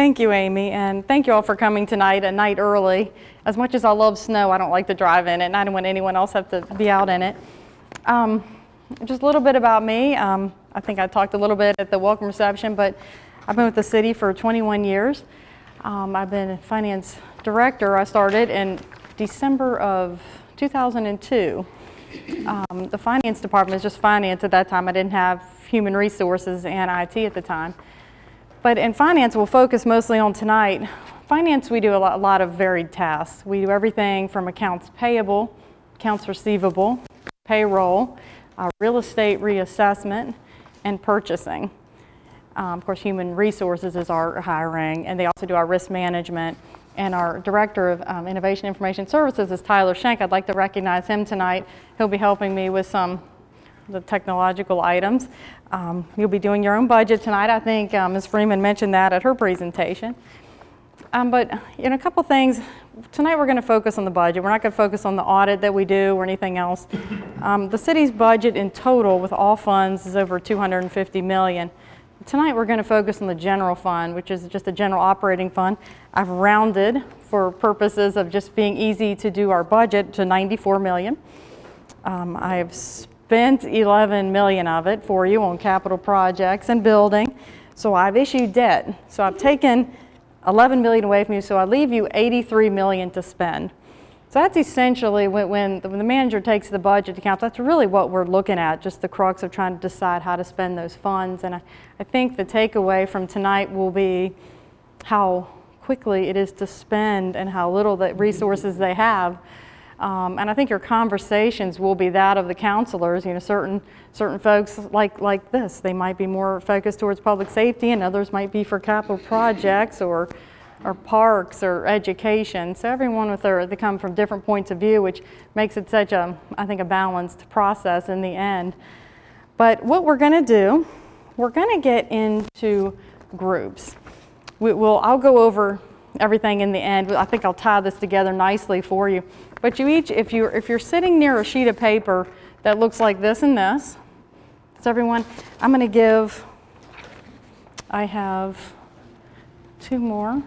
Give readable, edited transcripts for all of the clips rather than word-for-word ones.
Thank you, Amy, and thank you all for coming tonight, a night early. As much as I love snow, I don't like to drive in it, and I don't want anyone else have to be out in it. Just a little bit about me. I think I talked a little bit at the welcome reception, but I've been with the city for 21 years. I've been finance director. I started in December of 2002. The finance department was just finance at that time. I didn't have human resources and IT at the time. But in finance, we'll focus mostly on tonight. Finance, we do a lot of varied tasks. We do everything from accounts payable, accounts receivable, payroll, real estate reassessment, and purchasing. Of course, human resources is our hiring, and they also do our risk management. And our Director of Innovation Information Services is Tyler Schenk. I'd like to recognize him tonight. He'll be helping me with some of the technological items. You'll be doing your own budget tonight. I think Ms. Freeman mentioned that at her presentation. But a couple things. Tonight we're going to focus on the budget. We're not going to focus on the audit that we do or anything else. The city's budget in total with all funds is over $250 million. Tonight we're going to focus on the general fund, which is just a general operating fund. I've rounded for purposes of just being easy to do our budget to $94 million. I have spent $11 million of it for you on capital projects and building. So I've issued debt. So I've taken $11 million away from you, so I leave you $83 million to spend. So that's essentially when the manager takes the budget to council, that's really what we're looking at, just the crux of trying to decide how to spend those funds. And I think the takeaway from tonight will be how quickly it is to spend and how little the resources they have. And I think your conversations will be that of the counselors. Certain folks like this, they might be more focused towards public safety, and others might be for capital projects or parks or education. So everyone they come from different points of view, which makes it such I think a balanced process in the end. But what we're going to do, we're going to get into groups. I'll go over everything in the end. I think I'll tie this together nicely for you. But you each, if you're sitting near a sheet of paper that looks like this and this, so everyone, I'm going to give, I have 2 more.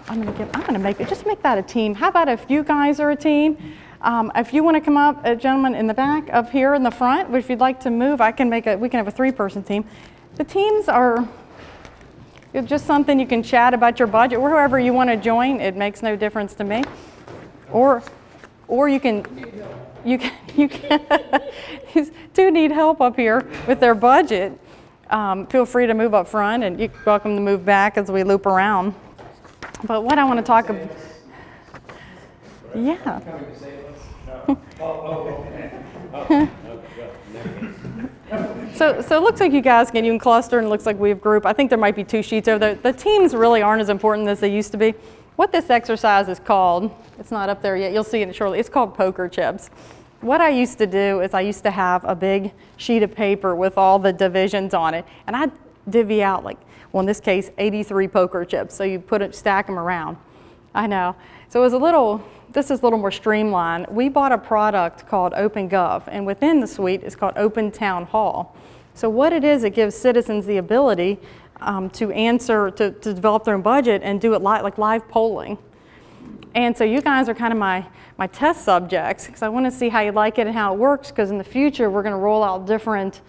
I'm going to make it, just make that a team. How about if you guys are a team? If you want to come up, gentlemen in the back, up here in the front, if you'd like to move, we can have a 3-person team. The teams are just something you can chat about your budget, or whoever you want to join. It makes no difference to me. Or you can these 2 need help up here with their budget. Feel free to move up front, and you're welcome to move back as we loop around. But what I want to talk about, yeah. So it looks like you guys you can cluster, and it looks like we have group. I think there might be 2 sheets over there. The teams really aren't as important as they used to be. What this exercise is called, it's not up there yet, you'll see it shortly, it's called poker chips. What I used to do is I used to have a big sheet of paper with all the divisions on it, and I'd divvy out in this case, 83 poker chips. So you stack them around. I know. So this is a little more streamlined. We bought a product called OpenGov, and within the suite it's called Open Town Hall. So what it is, it gives citizens the ability to develop their own budget and do it like live polling. And so you guys are kind of my test subjects, because I want to see how you like it and how it works, because in the future we're going to roll out different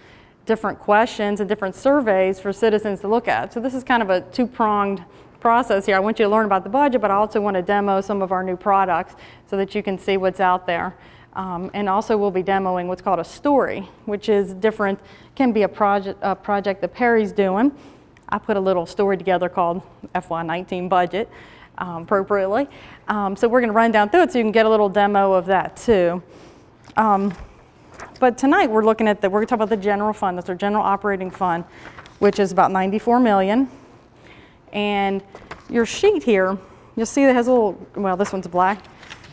questions and different surveys for citizens to look at. So this is kind of a 2-pronged process here. I want you to learn about the budget, but I also want to demo some of our new products so that you can see what's out there. And also we'll be demoing what's called a story, which is different, can be a project that Perry's doing. I put a little story together called FY19 budget, appropriately. So we're going to run down through it so you can get a little demo of that too. But tonight we're going to talk about the general fund. That's our general operating fund, which is about $94 million. And your sheet here, you'll see that has a little, well, this one's black,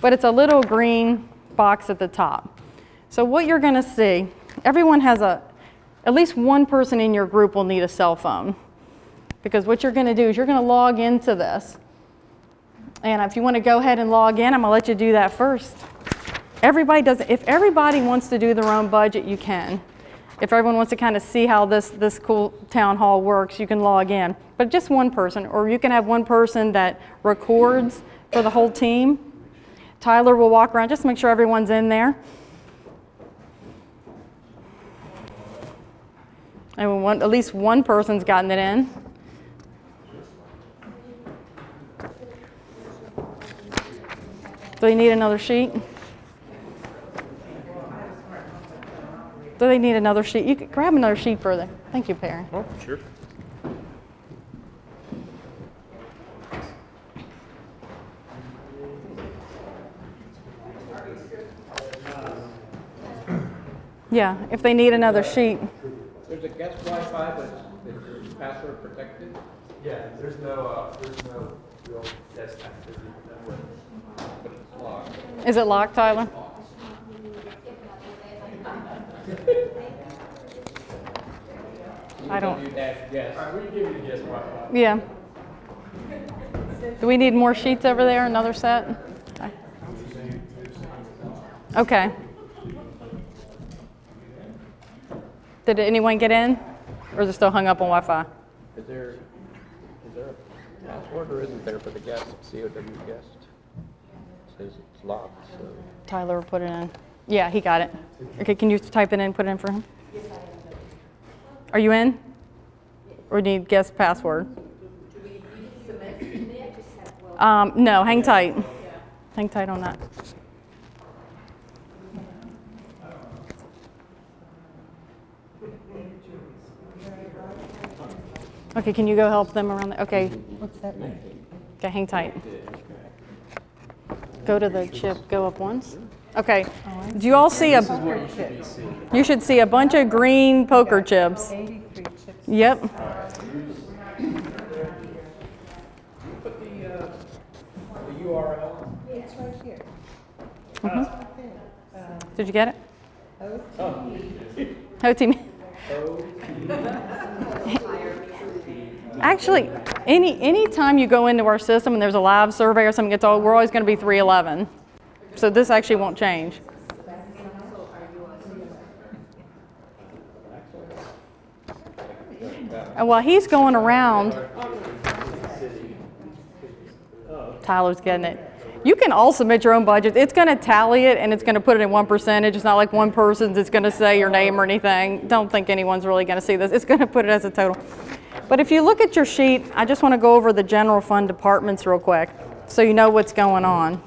but it's a little green box at the top. So what you're going to see, everyone has at least one person in your group will need a cell phone. Because what you're going to do is you're going to log into this. And if you want to go ahead and log in, I'm going to let you do that first. If everybody wants to do their own budget, you can. If everyone wants to kind of see how this cool town hall works, you can log in. But just one person, or you can have one person that records for the whole team. Tyler will walk around just to make sure everyone's in there. And at least one person's gotten it in. Do they need another sheet? Do they need another sheet? You could grab another sheet further. Thank you, Perry. Oh, sure. Yeah, if they need another sheet. There's a guest Wi-Fi, but it's password protected. Yeah, there's no real guest activity network. But it's locked. Is it locked, Tyler? I don't. Guest. All right, we can give you the guest Wi-Fi. Yeah. Do we need more sheets over there? Another set? Okay. Did anyone get in? Or is it still hung up on Wi-Fi? Is there a password or isn't there for the guest? COW guest. It says it's locked. So. Tyler will put it in. Yeah, he got it. Okay, can you type it in and put it in for him? Are you in? Or do you need guest password? No, hang tight. Hang tight on that. Okay, can you go help them around there? Okay. What's that? Okay, hang tight. Go to the chip, go up once. Okay, do you all see you should see a bunch of green poker chips. 83 chips. Yep. Put the URL. It's right here. Did you get it? Oh, OT. Actually, any time you go into our system and there's a live survey or something gets old, we're always going to be 311. So this actually won't change. And while he's going around, Tyler's getting it. You can all submit your own budget. It's going to tally it and it's going to put it in 1%. It's not like one person's, it's going to say your name or anything. Don't think anyone's really going to see this. It's going to put it as a total. But if you look at your sheet, I just want to go over the general fund departments real quick so you know what's going on.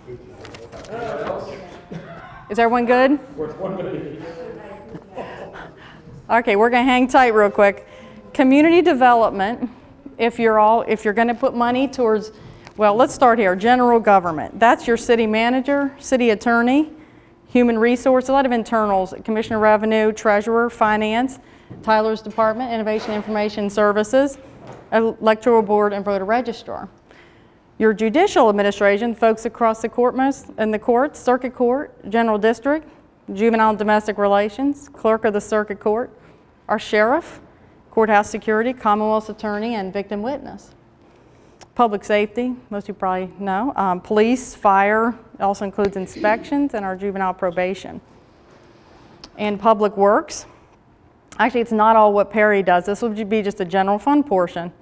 Is everyone good? Okay, we're going to hang tight real quick. Community development, if you're going to put money towards, well, let's start here. General government. That's your city manager, city attorney, human resource, a lot of internals, commissioner of revenue, treasurer, finance, Tyler's department, innovation information services, electoral board, and voter registrar. Your judicial administration, folks across the courthouse and the courts, circuit court, general district, juvenile and domestic relations, clerk of the circuit court, our sheriff, courthouse security, commonwealth's attorney, and victim witness. Public safety, most of you probably know. Police, fire, it also includes inspections and our juvenile probation. And public works. Actually, it's not all what Perry does. This would be just a general fund portion.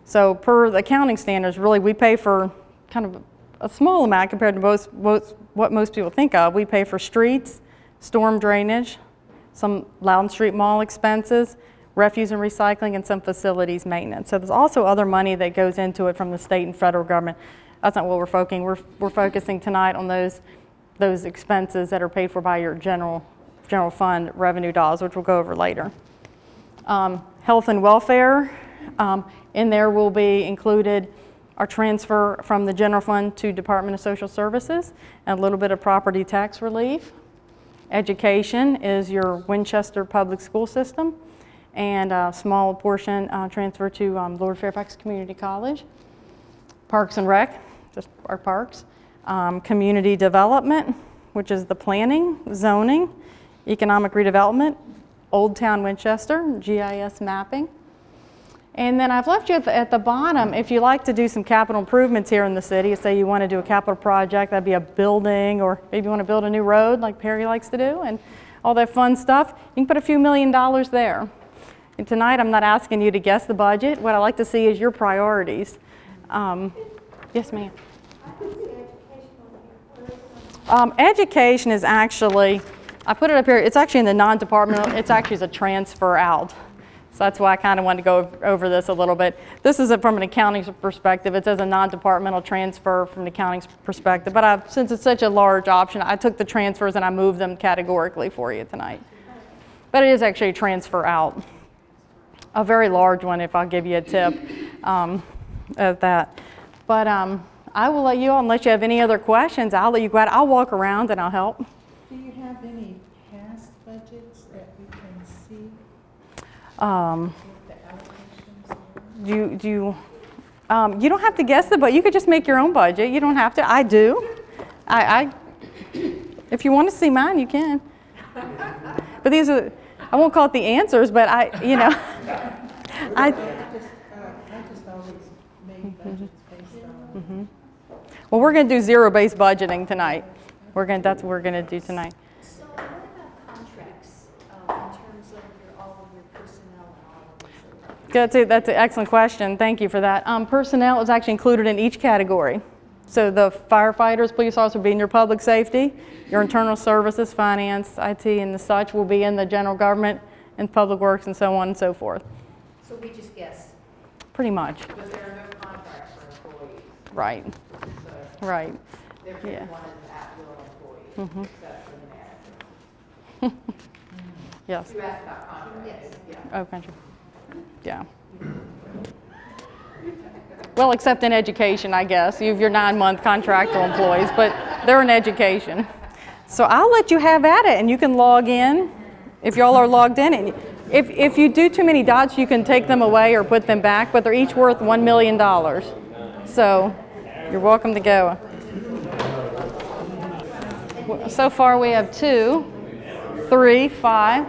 So per the accounting standards, really, we pay for kind of a small amount compared to what most people think of. We pay for streets, storm drainage, some Loudon Street Mall expenses, refuse and recycling, and some facilities maintenance. So there's also other money that goes into it from the state and federal government. That's not what we're focusing. We're focusing tonight on those expenses that are paid for by your general fund revenue dollars, which we'll go over later. Health and welfare. In there will be included our transfer from the general fund to Department of Social Services, and a little bit of property tax relief. Education is your Winchester Public School System, and a small portion transfer to Lord Fairfax Community College. Parks and Rec, just our parks. Community development, which is the planning, zoning, economic redevelopment, Old Town Winchester, GIS mapping. And then I've left you at the bottom, if you like to do some capital improvements here in the city, say you want to do a capital project, that'd be a building, or maybe you want to build a new road like Perry likes to do, and all that fun stuff, you can put a few $1,000,000 there. And tonight, I'm not asking you to guess the budget. What I like to see is your priorities. Yes, ma'am. Education is actually, I put it up here, it's actually in the non-departmental, it's actually as a transfer out. So that's why I kind of wanted to go over this a little bit. This is from an accounting perspective. It says a non-departmental transfer from the accounting perspective. But since it's such a large option, I took the transfers and I moved them categorically for you tonight. But it is actually a transfer out. A very large one, if I'll give you a tip of that. But I will let you, unless you have any other questions, I'll let you go out. I'll walk around and I'll help. Do you have any past budgets that we can see? You don't have to guess it, but you could just make your own budget. You don't have to. I do. If you want to see mine, you can. But these are, I won't call it the answers, but I just always made budgets based on. Well, we're going to do zero-based budgeting tonight. That's what we're going to do tonight. So what about contracts in terms of all of your personnel and all of this? That's an excellent question. Thank you for that. Personnel is actually included in each category. So the firefighters, police officers will be in your public safety, your internal services, finance, IT, and the such will be in the general government and public works and so on and so forth. So we just guess. Pretty much. But there are no contracts for employees, Right. so Right. they're Yeah. just one as at-will employees, except for the manager. Yes. You asked about contracts, yeah. Oh, country. Yeah. Well, except in education, I guess. You have your 9-month contractual employees, but they're in education. So I'll let you have at it, and you can log in if y'all are logged in. And if you do too many dots, you can take them away or put them back, but they're each worth $1 million. So you're welcome to go. So far, we have 2, 3, 5.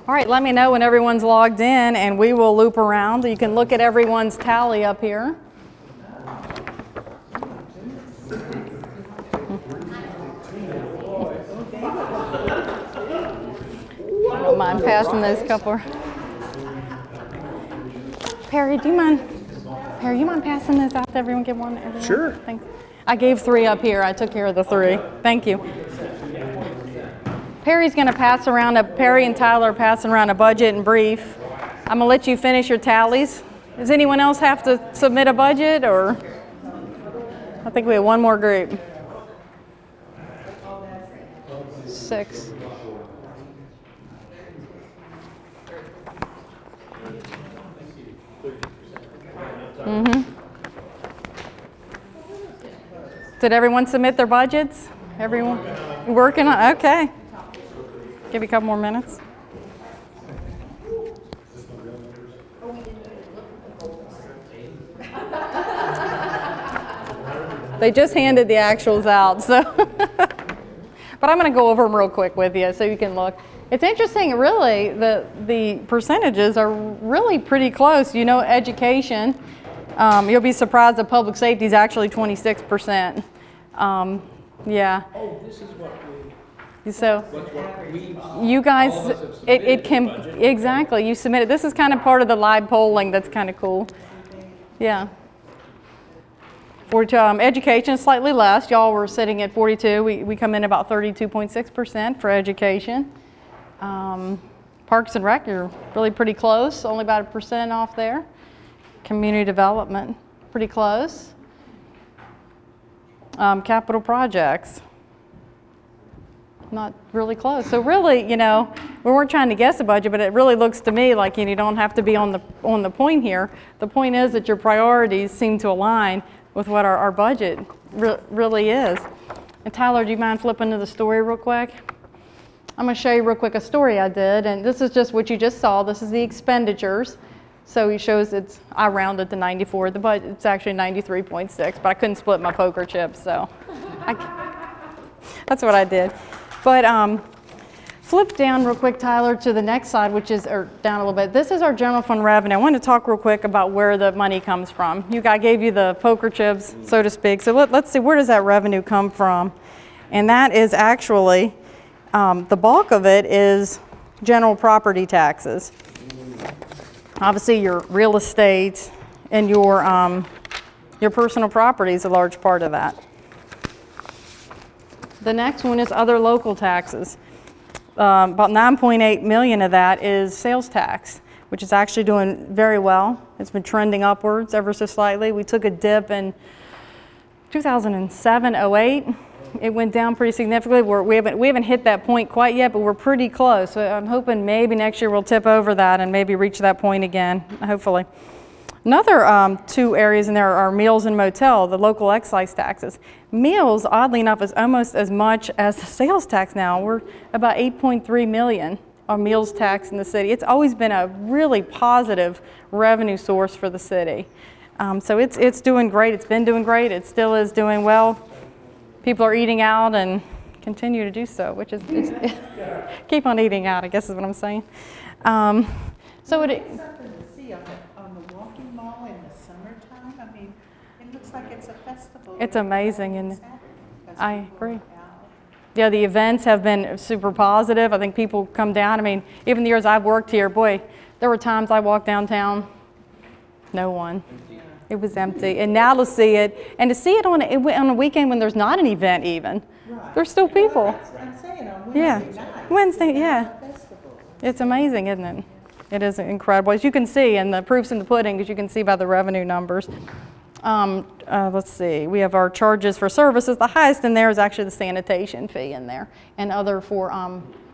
All right, let me know when everyone's logged in and we will loop around. You can look at everyone's tally up here. I don't mind passing those couple. Perry, do you mind? Perry, you mind passing those out to everyone? Get one? Everyone? Sure. Thanks. I gave 3 up here. I took care of the 3. Thank you. Perry's going to pass around, Perry and Tyler are passing around a budget and brief. I'm going to let you finish your tallies. Does anyone else have to submit a budget, or? I think we have one more group. 6. Did everyone submit their budgets? Everyone? Working on, okay. Give you a couple more minutes. They just handed the actuals out, so. But I'm going to go over them real quick with you so you can look. It's interesting, really, the percentages are really pretty close. You know, education, you'll be surprised that public safety is actually 26%. Yeah. Oh, this is what So we, you guys, all of us have it submitted can, the budget. exactly, you submitted. This is kind of part of the live polling that's kind of cool. Yeah. 42, education is slightly less. Y'all were sitting at 42. We come in about 32.6% for education. Parks and Rec, you're really pretty close, only about 1% off there. Community development, pretty close. Capital projects, not really close. So really, you know, we weren't trying to guess a budget, but it really looks to me like you don't have to be on the point here. The point is that your priorities seem to align with what our budget really is. And Tyler, do you mind flipping to the story real quick? I'm going to show you real quick a story I did, and this is just what you just saw. This is the expenditures. So he shows I rounded to 94, but it's actually 93.6, but I couldn't split my poker chips, so that's what I did. But flip down real quick, Tyler, to the next side, which is, or down a little bit. This is our general fund revenue. I want to talk real quick about where the money comes from. I gave you the poker chips, so to speak. So let's see, where does that revenue come from? And that is actually, the bulk of it is general property taxes. Obviously, your real estate and your personal property is a large part of that. The next one is other local taxes. About 9.8 million of that is sales tax, which is actually doing very well. It's been trending upwards ever so slightly. We took a dip in 2007, 08. It went down pretty significantly. We haven't hit that point quite yet, but we're pretty close. So I'm hoping maybe next year we'll tip over that and maybe reach that point again, hopefully. Another two areas in there are meals and motel, the local excise taxes. Meals, oddly enough, is almost as much as the sales tax now. We're about 8.3 million on meals tax in the city. It's always been a really positive revenue source for the city. So it's doing great. It's been doing great. It still is doing well. People are eating out and continue to do so, which is keep on eating out, I guess is what I'm saying. So It's something to see on the walking mall in the summertime. I mean, it looks like it's a festival. It's amazing, and I agree. Out. Yeah, the events have been super positive. I think people come down. I mean, even the years I've worked here, boy, there were times I walked downtown, no one. It was empty. And now to see it, and to see it on a weekend when there's not an event even, Right. there's still people. I'm saying on Wednesday Yeah, night. Wednesday, yeah. It's a festival. It's amazing, isn't it? It is incredible. As you can see, and the proof's in the pudding, as you can see by the revenue numbers. Let's see, we have our charges for services. The highest in there is actually the sanitation fee in there, and other for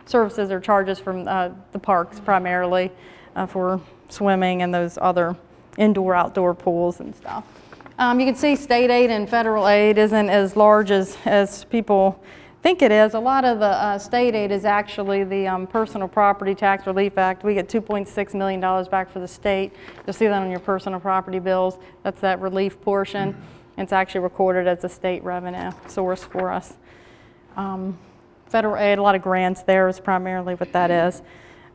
services or charges from the parks primarily for swimming and those other indoor, outdoor pools and stuff. You can see state aid and federal aid isn't as large as people think it is. A lot of the state aid is actually the Personal Property Tax Relief Act. We get $2.6 million back for the state. You'll see that on your personal property bills. That's that relief portion. It's actually recorded as a state revenue source for us. Federal aid, a lot of grants there is primarily what that is.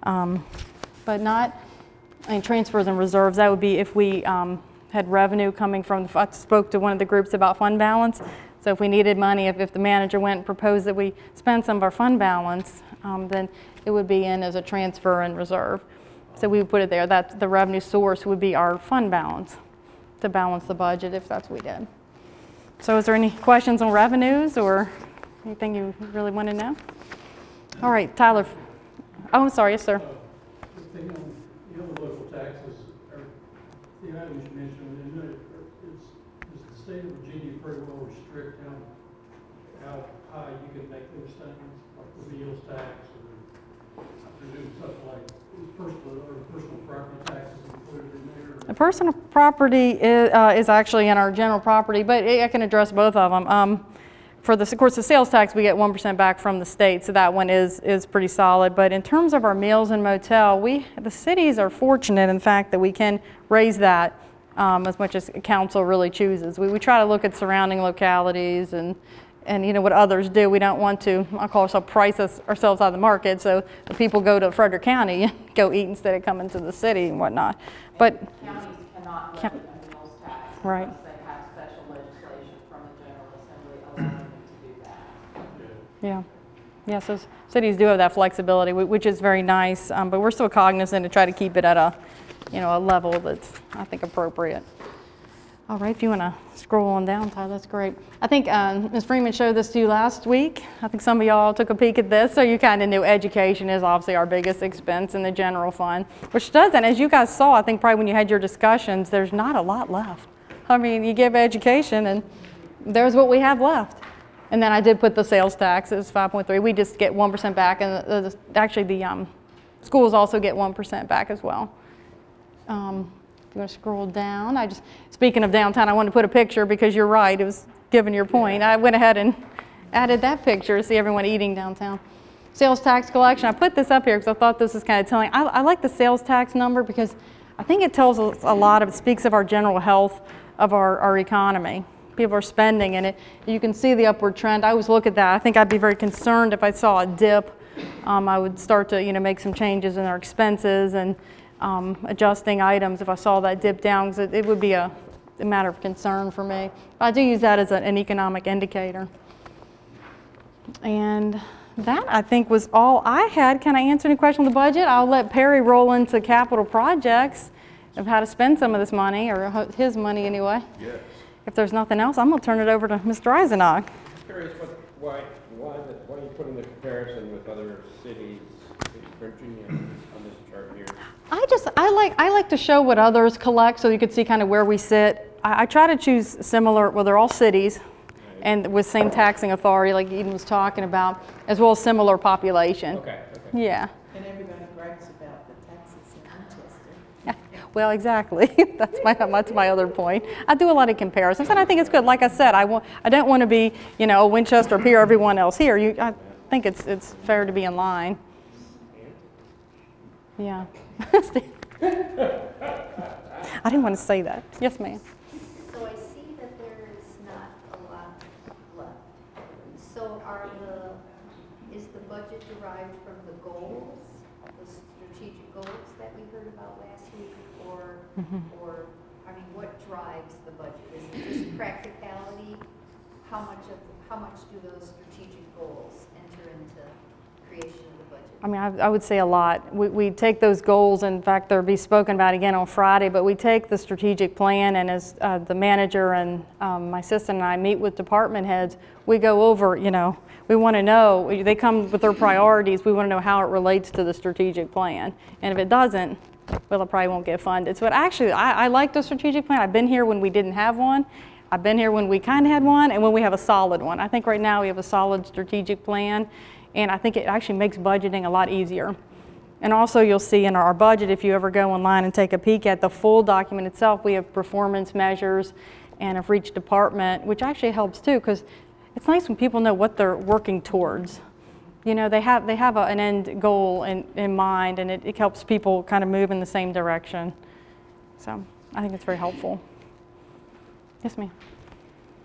But not, transfers and reserves, that would be if we had revenue coming from, I spoke to one of the groups about fund balance. So if we needed money, if the manager went and proposed that we spend some of our fund balance, then it would be in as a transfer and reserve. So we would put it there. That the revenue source would be our fund balance to balance the budget if that's what we did. So is there any questions on revenues or anything you really want to know? All right, Tyler. Oh, I'm sorry, yes, sir. The local taxes, the items you mentioned, does the state of Virginia pretty well restrict how high you can make those statements, like the meals tax, or I presume stuff like personal property taxes included in there? The personal property is actually in our general property, but I can address both of them. Of course, the sales tax, we get 1% back from the state, so that one is pretty solid. But in terms of our meals and motel, the cities are fortunate, in fact, that we can raise that as much as council really chooses. We try to look at surrounding localities and what others do. We don't want to, I call ourselves, price ourselves out of the market, so the people go to Frederick County and go eat instead of coming to the city and whatnot. But Counties cannot levy a meals tax Right. unless they have special legislation from the General Assembly allowing them to do that. yeah, so cities do have that flexibility, which is very nice, but we're still cognizant to try to keep it at a level that's, I think, appropriate. All right, if you want to scroll on down, Ty, that's great. I think Ms. Freeman showed this to you last week. I think some of y'all took a peek at this, so you kind of knew education is obviously our biggest expense in the general fund, which doesn't, as you guys saw, I think probably when you had your discussions, there's not a lot left. I mean, you give education and there's what we have left. And then I did put the sales tax, it's 5.3. We just get 1% back, and actually the schools also get 1% back as well. If you want to scroll down, speaking of downtown, I wanted to put a picture because you're right, it was given your point. I went ahead and added that picture to see everyone eating downtown. Sales tax collection, I put this up here because I thought this was kind of telling. I like the sales tax number because I think it tells us a lot. It speaks of our general health of our economy. People are spending, and you can see the upward trend. I always look at that. I think I'd be very concerned if I saw a dip. I would start to make some changes in our expenses and adjusting items if I saw that dip down, because it would be a matter of concern for me. But I do use that as an economic indicator. And that, I think, was all I had. Can I answer any questions on the budget? I'll let Perry roll into capital projects of how to spend some of this money, or his money anyway. Yes. If there's nothing else, I'm going to turn it over to Mr. Eisenach. Curious, why are you putting the comparison with other cities in Virginia on this chart here? I like to show what others collect so you can see kind of where we sit. I try to choose similar, well, they're all cities, and with same taxing authority like Eden was talking about, as well as similar population. Okay. Yeah. And everybody brags about the taxes in Winchester. Well, exactly. That's my other point. I do a lot of comparisons, and I think it's good. Like I said, I don't want to be, Winchester up here, everyone else here. I think it's fair to be in line. Yeah. I didn't want to say that. Yes, ma'am. So I see that there is not a lot left. So is the budget derived from the goals, the strategic goals that we heard about last week, or what drives the budget? Is it just practicality? How much do those strategic goals enter into creation of the budget? I mean, I would say a lot. We take those goals, in fact, they'll be spoken about again on Friday, but we take the strategic plan, and as the manager and my assistant and I meet with department heads, we go over, we want to know, they come with their priorities, we want to know how it relates to the strategic plan. And if it doesn't, well, it probably won't get funded. So I like the strategic plan. I've been here when we didn't have one. I've been here when we kind of had one, and when we have a solid one. I think right now we have a solid strategic plan. And I think it actually makes budgeting a lot easier. And also you'll see in our budget, if you ever go online and take a peek at the full document itself, we have performance measures and for each department, which actually helps too, because it's nice when people know what they're working towards. They have an end goal in mind, and it helps people kind of move in the same direction. So I think it's very helpful. Yes, ma'am.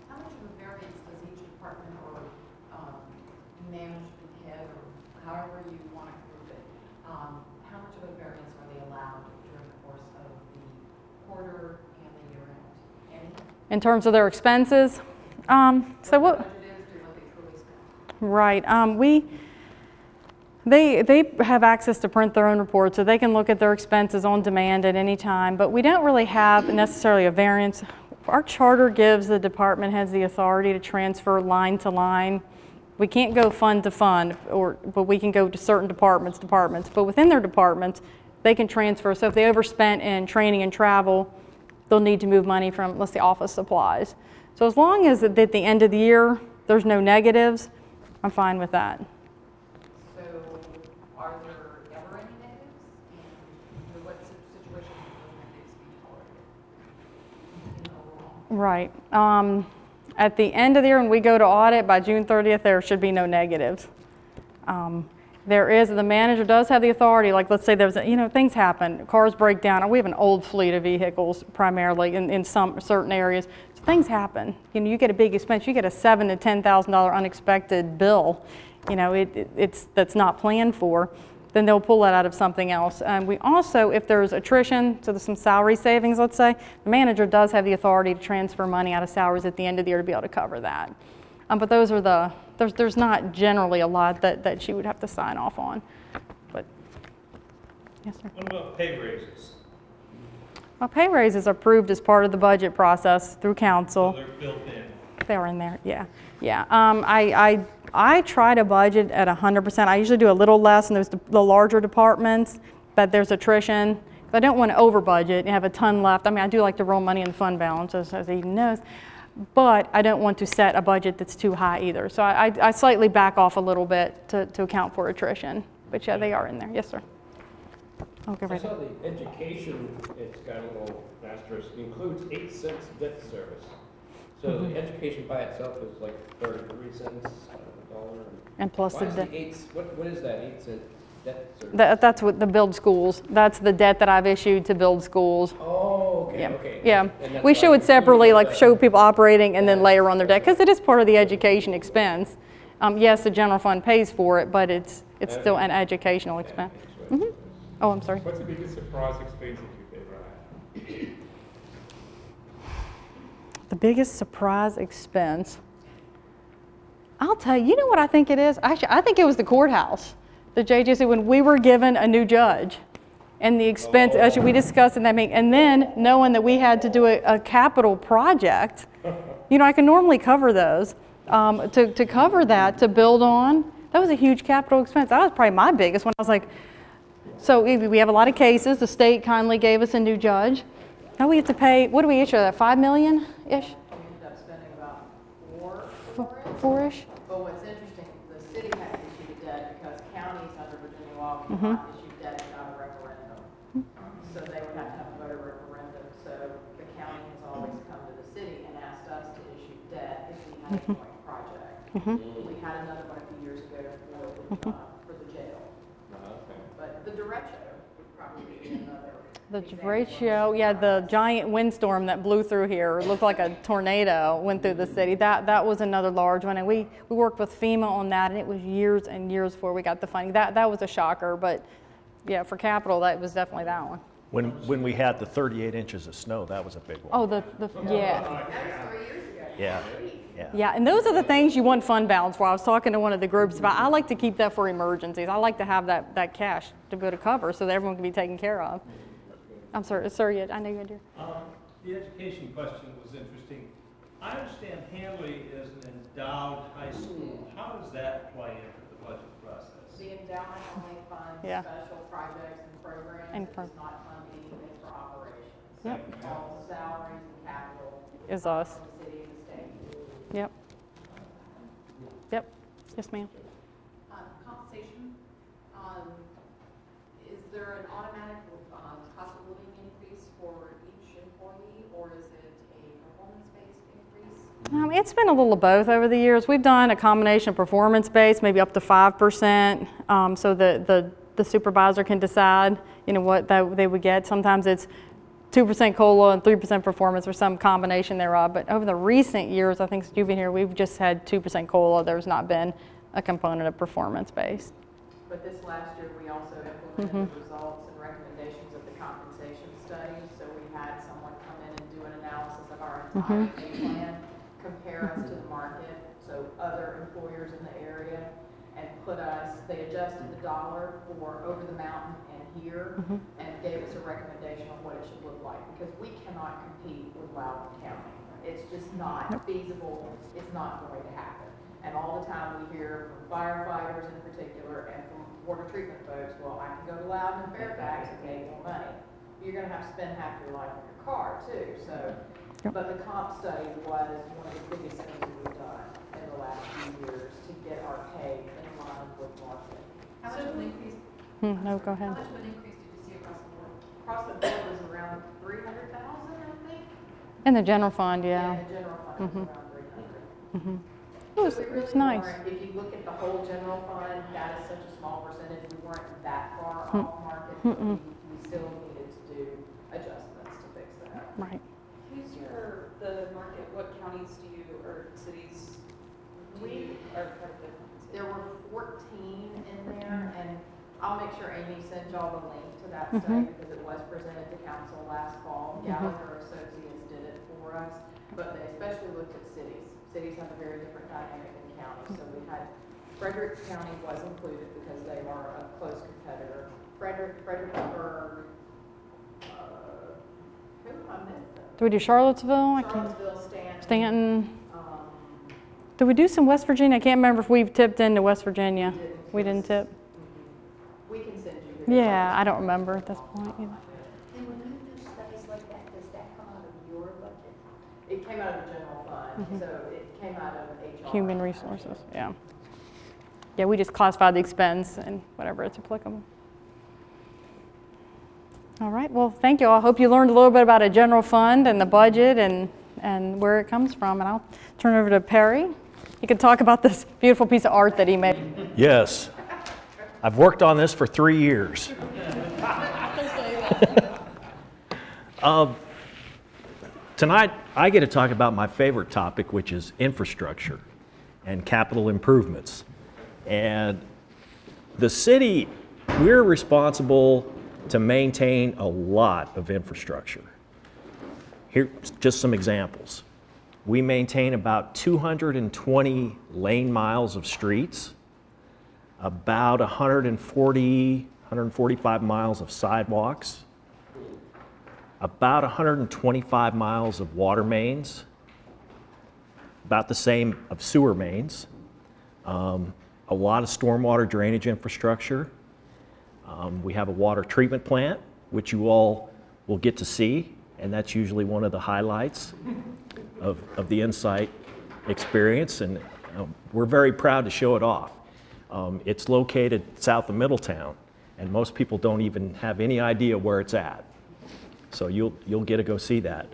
How much of a variance does each department or management head, or however you want to group it, how much of a variance are they allowed during the course of the quarter and the year end? Any? In terms of their expenses? So what? Budget is to what they truly spend. Right. They have access to print their own reports, so they can look at their expenses on demand at any time, but we don't really have necessarily a variance. Our charter gives the department heads the authority to transfer line to line. We can't go fund to fund, but we can go to certain departments, but within their departments, they can transfer. So if they overspent in training and travel, they'll need to move money from, let's say, office supplies. So as long as at the end of the year, there's no negatives, I'm fine with that. So are there ever any negatives? And what situations would those negatives be tolerated in overall? Right. At the end of the year, when we go to audit, by June 30th, there should be no negatives. The manager does have the authority, like let's say there's, things happen, cars break down. We have an old fleet of vehicles primarily in some certain areas. So things happen. You get a big expense, you get a $7,000 to $10,000 unexpected bill, that's not planned for, then they'll pull that out of something else. We also, if there's attrition, so there's some salary savings, let's say, the manager does have the authority to transfer money out of salaries at the end of the year to be able to cover that. But those are there's not generally a lot that she would have to sign off on. But, yes, sir. What about pay raises? Well, pay raises are approved as part of the budget process through council. So they're built in. They're in there, yeah. I try to budget at 100%. I usually do a little less in the larger departments, but there's attrition. I don't want to over budget and have a ton left. I do like to roll money in fund balance, as Eden knows, but I don't want to set a budget that's too high either. So I slightly back off a little bit to account for attrition. But yeah, they are in there. Yes, sir. Okay, I saw the education, it's got a little asterisk, includes 8 cents debt service. So the education by itself is like 33 cents a dollar. And plus Why the is debt. the 8, what is that 8 cent That's what the build schools. That's the debt that I've issued to build schools. Oh, okay, Yeah, okay. yeah. And that's We why show it you separately, got like that. show people operating and then layer on their debt, because it is part of the education expense. Yes, the general fund pays for it, but it's still an educational expense. Mhm. Oh, I'm sorry. What's the biggest surprise expense that you've ever had? The biggest surprise expense, I'll tell you, you know what I think it is? Actually, I think it was the courthouse, the JJC, when we were given a new judge. And the expense, actually, we discussed in that meeting, and then knowing that we had to do a capital project, you know, I can normally cover those. To cover that, to build on, that was a huge capital expense. That was probably my biggest one. I was like, so we have a lot of cases. The state kindly gave us a new judge. Now we have to pay, what do we issue, that $5 million-ish? We ended up spending about four for it. Four-ish? But what's interesting, the city had to issue the debt because counties under Virginia law cannot issue debt without a referendum. So they would have to have a voter referendum. So the county has always come to the city and asked us to issue debt if we had a joint project. We had another one a few years ago for the jail. But the derecho would probably be another. The example of derecho, yeah, the giant windstorm that blew through here, it looked like a tornado went through the city. That was another large one, and we worked with FEMA on that, and it was years and years before we got the funding. That was a shocker, but yeah, for capital, that was definitely that one. When we had the 38 inches of snow, that was a big one. Oh, yeah. That was 3 years ago. Yeah. Yeah, and those are the things you want fund balance for. I was talking to one of the groups about, I like to keep that for emergencies. I like to have that cash to be able to cover so that everyone can be taken care of. I'm sorry, sir, I know you had your. The education question was interesting. I understand Hanley is an endowed high school. How does that play into the budget process? The endowment only funds Yeah. special projects and programs. And It does not fund anything for operations. Yep. All salaries and capital. Is us. From the city and the state. Yep. Yep. Yes, ma'am. Compensation, is there an automatic cost of living increase for each employee, or is it a performance-based increase? It's been a little of both over the years. We've done a combination of performance-based, maybe up to 5%, so the supervisor can decide, you know, what they would get. Sometimes it's 2% COLA and 3% performance, or some combination thereof. But over the recent years, I think since you've been here, we've just had 2% COLA. There's not been a component of performance-based. But this last year, we also implemented the results and recommendations of the compensation study. So we had someone come in and do an analysis of our entire pay plan, compare us to the market, so other employers in the area, and they adjusted the dollar for over the mountain and here, and gave us a recommendation on what it should look like, because we cannot compete with Loudoun County. It's just not feasible, it's not going to happen. And all the time we hear from firefighters in particular and from water treatment folks, well, I can go to Loudoun and Fairfax and make more money. You're gonna have to spend half your life in your car too, so. But the comp study was one of the biggest things that we've done in the last few years to get our pay in line with market. How much of an increase, No, go how ahead. much of an increase did you see across the board? Across the board was around 300,000, I think. In the general fund, yeah. And the general fund was around 300. It was, We it really was nice. weren't- If you look at the whole general fund, that is such a small percentage, we weren't that far off market, but we still needed to do adjustments to fix that. Right. Who's the market, what counties do you, or cities do you, are part of the? There were 14 in there, and I'll make sure Amy sends y'all the link to that study because it was presented to council last fall. Gallagher Associates did it for us, but they especially looked at cities. Cities have a very different dynamic than counties, so we had, Frederick County was included because they are a close competitor. Fredericksburg, who am I missing? Did we do Charlottesville? I can't. Charlottesville, Stanton. Stanton. Did we do some West Virginia? I can't remember if we've tipped into West Virginia. We didn't tip. We can send you. the Yeah, I don't remember at this point either. And when you do studies like that, does that come out of your budget? It came out of the general fund, so it came out of HR. Human resources, yeah. Yeah, we just classify the expense and whatever it's applicable. All right, well, thank you all. I hope you learned a little bit about a general fund and the budget and where it comes from. And I'll turn it over to Perry. He can talk about this beautiful piece of art that he made. Yes. I've worked on this for 3 years. Tonight, I get to talk about my favorite topic, which is infrastructure and capital improvements. And the city, we're responsible to maintain a lot of infrastructure. Here's just some examples. We maintain about 220 lane miles of streets, about 145 miles of sidewalks, about 125 miles of water mains, about the same of sewer mains, a lot of stormwater drainage infrastructure. We have a water treatment plant, which you all will get to see, and that's usually one of the highlights of the Insight experience, and we're very proud to show it off. It's located south of Middletown, and most people don't even have any idea where it's at. So you'll get to go see that.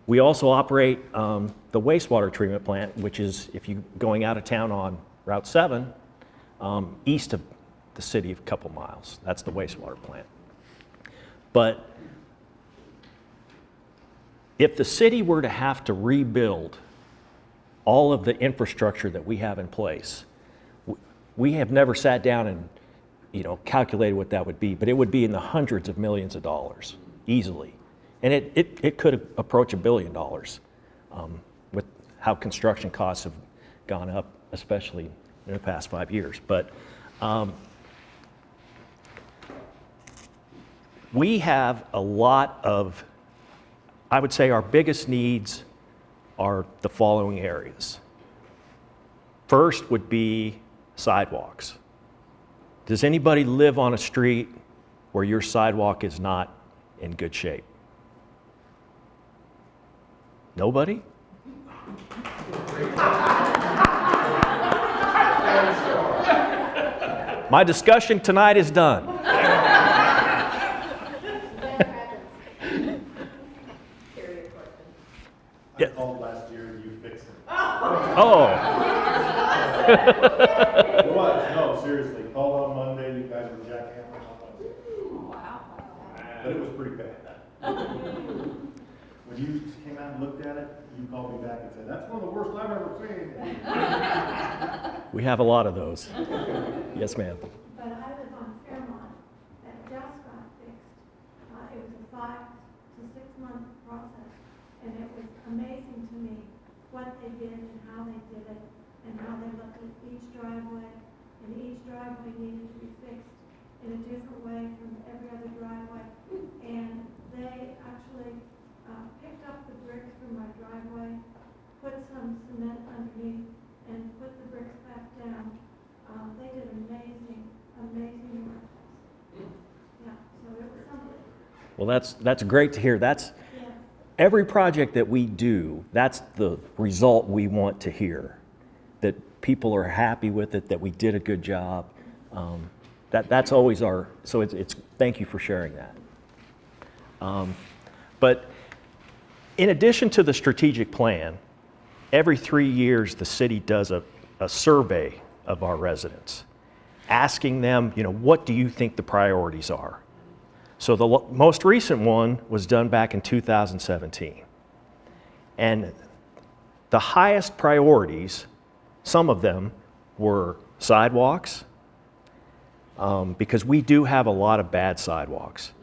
We also operate the wastewater treatment plant, which is, if you're going out of town on Route 7, east of the city, a couple miles. That's the wastewater plant. But if the city were to have to rebuild all of the infrastructure that we have in place, we have never sat down and calculated what that would be, but it would be in the hundreds of millions of dollars, easily. And it could approach $1 billion with how construction costs have gone up, especially in the past 5 years. But we have a lot of, I would say our biggest needs are the following areas. First would be sidewalks. Does anybody live on a street where your sidewalk is not in good shape? Nobody? My discussion tonight is done. I called last year and you fixed it. Oh. What? No, seriously. Called on Monday, you guys were jackhammering on Monday. Wow. But it was pretty bad. When you came out and looked at it, you called me back and said, that's one of the worst I've ever seen. We have a lot of those. Yes, ma'am. But I live on Fairmont that just got fixed. It was a 5 to 6 month process, and it was amazing to me what they did and how they did it, and how they looked at each driveway, and each driveway needed to be fixed in a different way from every other driveway. And they actually picked up the bricks from my driveway, put some cement underneath, and put the bricks back down. They did amazing work. Yeah, so it was something. Well, that's great to hear. That's every project that we do, that's the result we want to hear. That people are happy with it, that we did a good job. That's always our, so it's thank you for sharing that. But in addition to the strategic plan, every 3 years the city does a survey of our residents, asking them, what do you think the priorities are? So the most recent one was done back in 2017. And the highest priorities, some of them were sidewalks, because we do have a lot of bad sidewalks.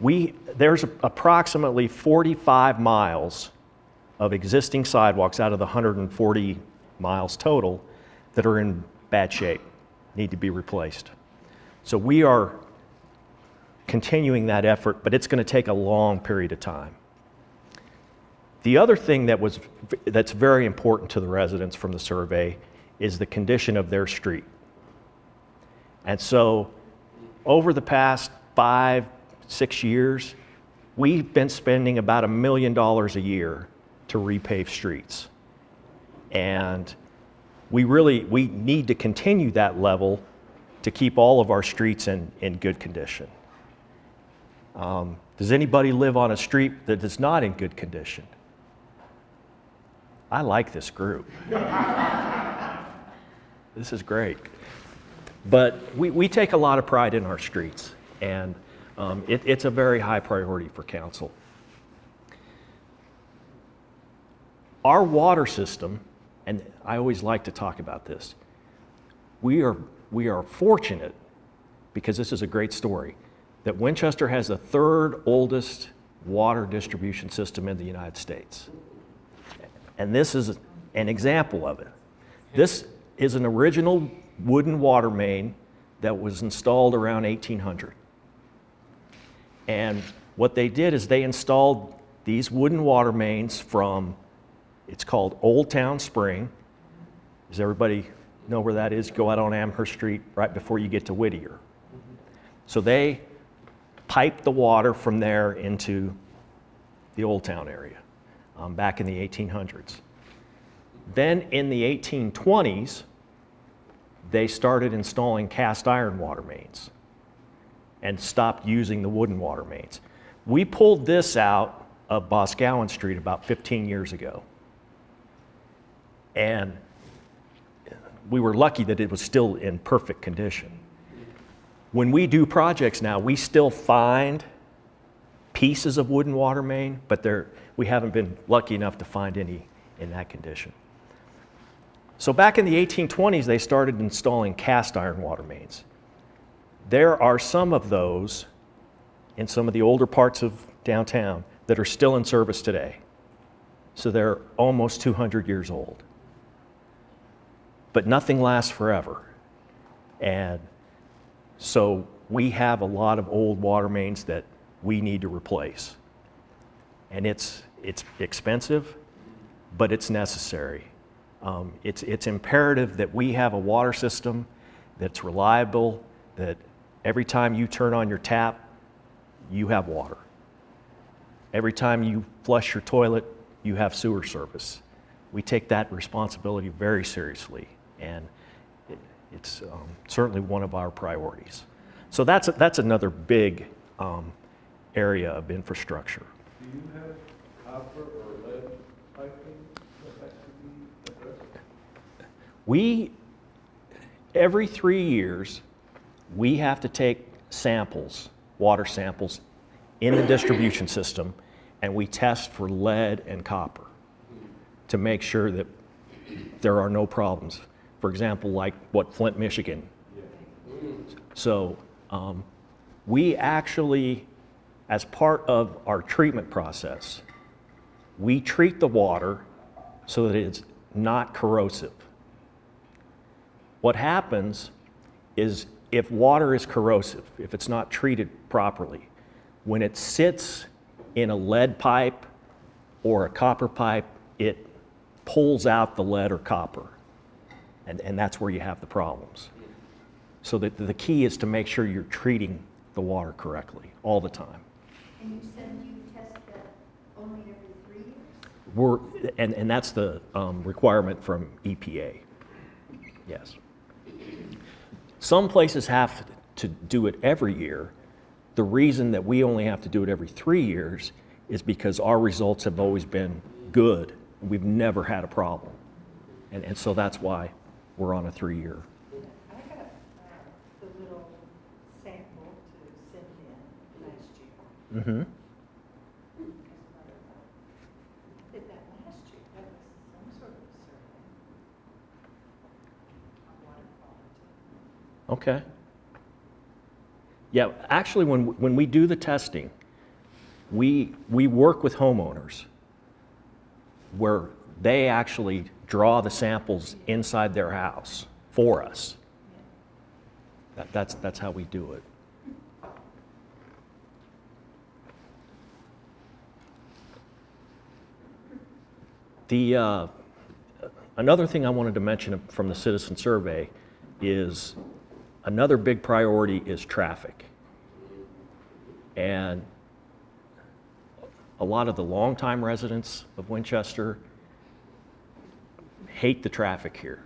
There's approximately 45 miles of existing sidewalks out of the 140 miles total that are in bad shape, need to be replaced. So we are continuing that effort, but it's going to take a long period of time. The other thing that's very important to the residents from the survey is the condition of their street. And so over the past 5-6 years, we've been spending about $1 million a year to repave streets. And we need to continue that level to keep all of our streets in good condition. Does anybody live on a street that is not in good condition? I like this group. This is great. But we take a lot of pride in our streets, and it's a very high priority for council. Our water system, and I always like to talk about this, we are fortunate, because this is a great story, that Winchester has the third oldest water distribution system in the United States. And this is an example of it. This is an original wooden water main that was installed around 1800. And what they did is they installed these wooden water mains from, it's called Old Town Spring. Does everybody know where that is? Go out on Amherst Street right before you get to Whittier. So they piped the water from there into the Old Town area back in the 1800s. Then in the 1820s, they started installing cast iron water mains and stopped using the wooden water mains. We pulled this out of Boscawen Street about 15 years ago. And we were lucky that it was still in perfect condition. When we do projects now, we still find pieces of wooden water main, but we haven't been lucky enough to find any in that condition. So back in the 1820s, they started installing cast iron water mains. There are some of those in some of the older parts of downtown that are still in service today. So they're almost 200 years old. But nothing lasts forever. And so we have a lot of old water mains that we need to replace. And it's expensive, but it's necessary. It's imperative that we have a water system that's reliable, that every time you turn on your tap, you have water. Every time you flush your toilet, you have sewer service. We take that responsibility very seriously, and it's certainly one of our priorities. So that's another big area of infrastructure. Do you have copper or lead piping that has to be addressed? Every 3 years, we have to take samples, water samples, in the distribution system, and we test for lead and copper to make sure that there are no problems. For example, like what Flint, Michigan. So we actually, as part of our treatment process, we treat the water so that it's not corrosive. What happens is if water is corrosive, if it's not treated properly, when it sits in a lead pipe or a copper pipe, it pulls out the lead or copper. And that's where you have the problems. So the key is to make sure you're treating the water correctly all the time. And you said you test that only every 3 years? And that's the requirement from EPA. Yes. Some places have to do it every year. The reason that we only have to do it every 3 years is because our results have always been good. We've never had a problem. And so that's why we're on a 3-year. I got the little sample to send in last year. Mm-hmm. Did that last year, that was some sort of a survey on water quality. Okay. Yeah, actually, when we do the testing, we work with homeowners where they actually draw the samples inside their house for us. That's how we do it. Another thing I wanted to mention from the citizen survey is another big priority is traffic. And a lot of the longtime residents of Winchester hate the traffic here.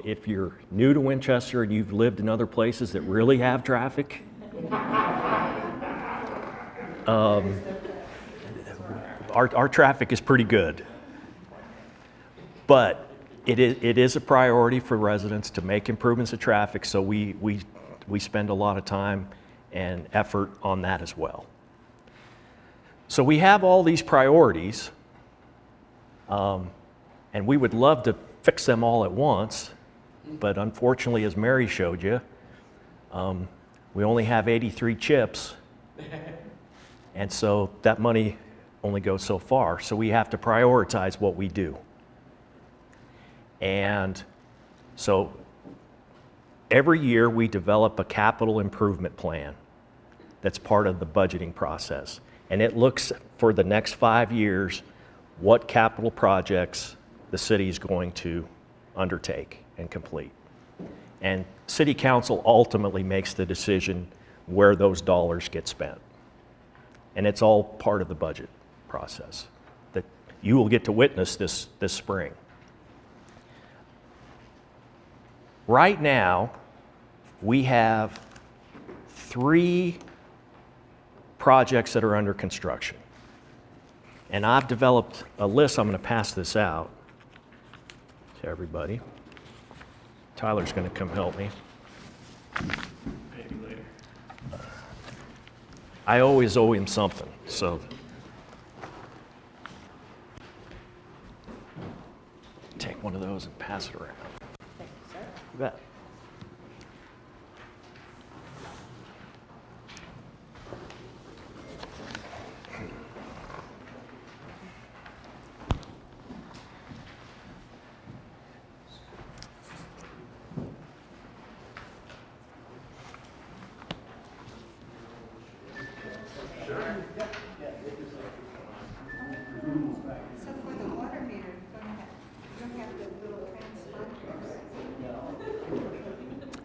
If you're new to Winchester and you've lived in other places that really have traffic, our traffic is pretty good. But it is a priority for residents to make improvements to traffic, so we spend a lot of time and effort on that as well. So we have all these priorities, and we would love to fix them all at once, but unfortunately, as Mary showed you, we only have 83 chips, and so that money only goes so far. So we have to prioritize what we do. And so every year we develop a capital improvement plan that's part of the budgeting process. And it looks for the next 5 years what capital projects the city is going to undertake and complete. And City Council ultimately makes the decision where those dollars get spent. And it's all part of the budget process that you will get to witness this spring. Right now, we have 3 projects that are under construction. And I've developed a list. I'm going to pass this out to everybody. Tyler's going to come help me. Maybe later. I always owe him something, so. Take one of those and pass it around. Thank you, sir. You bet. So for the water meter, you don't have the little transponders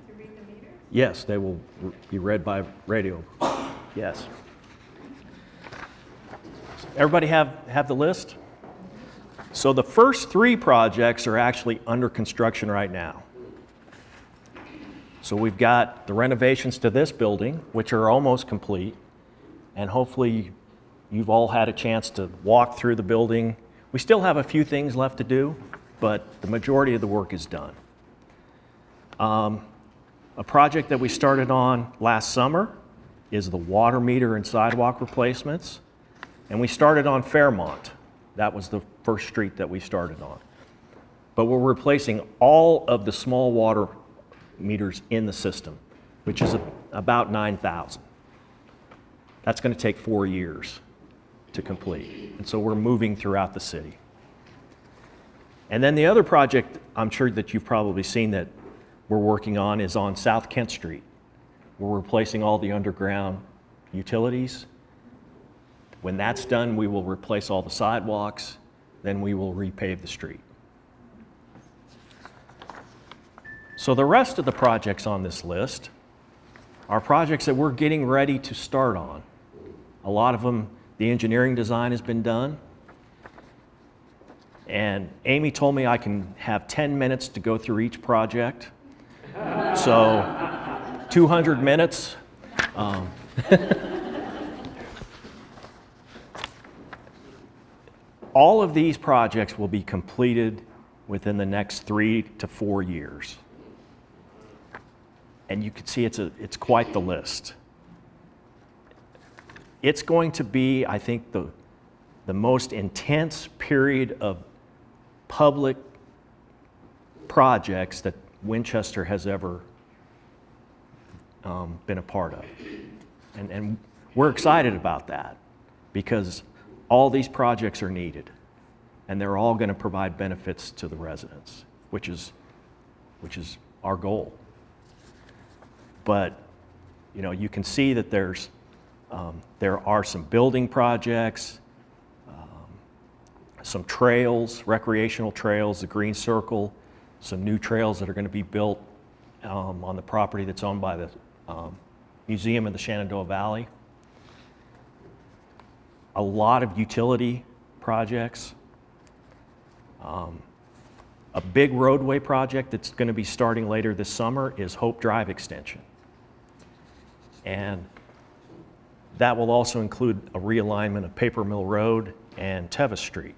to read the meter? Yes, they will be read by radio. Yes. Everybody have the list? So the first 3 projects are actually under construction right now. So we've got the renovations to this building, which are almost complete, and hopefully you've all had a chance to walk through the building. We still have a few things left to do, but the majority of the work is done. A project that we started on last summer is the water meter and sidewalk replacements. And we started on Fairmont. That was the first street that we started on. But we're replacing all of the small water meters in the system, which is about 9,000. That's going to take 4 years to complete. And so we're moving throughout the city. And then the other project I'm sure that you've probably seen that we're working on is on South Kent Street. We're replacing all the underground utilities. When that's done, we will replace all the sidewalks, then we will repave the street. So the rest of the projects on this list are projects that we're getting ready to start on. A lot of them, the engineering design has been done. And Amy told me I can have 10 minutes to go through each project. So 200 minutes. All of these projects will be completed within the next 3 to 4 years. And you can see it's quite the list. It's going to be, I think, the most intense period of public projects that Winchester has ever been a part of. And we're excited about that because all these projects are needed and they're all going to provide benefits to the residents, which is our goal. But you know, you can see that there are some building projects, some trails, recreational trails, the Green Circle, some new trails that are going to be built on the property that's owned by the Museum of the Shenandoah Valley. A lot of utility projects. A big roadway project that's going to be starting later this summer is Hope Drive Extension. And that will also include a realignment of Paper Mill Road and Tevis Street.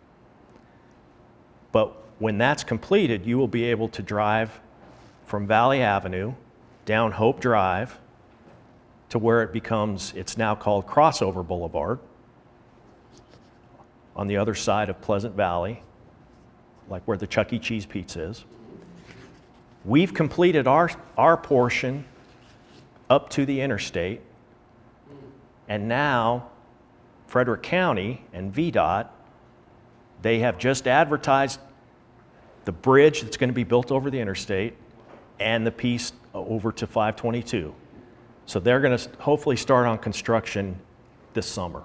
But When that's completed, you will be able to drive from Valley Avenue down Hope Drive to where it becomes, it's now called Crossover Boulevard, on the other side of Pleasant Valley, like where the Chuck E. Cheese Pizza is. We've completed our portion up to the interstate, and now Frederick County and VDOT, they have just advertised the bridge that's going to be built over the interstate and the piece over to 522. So they're going to hopefully start on construction this summer.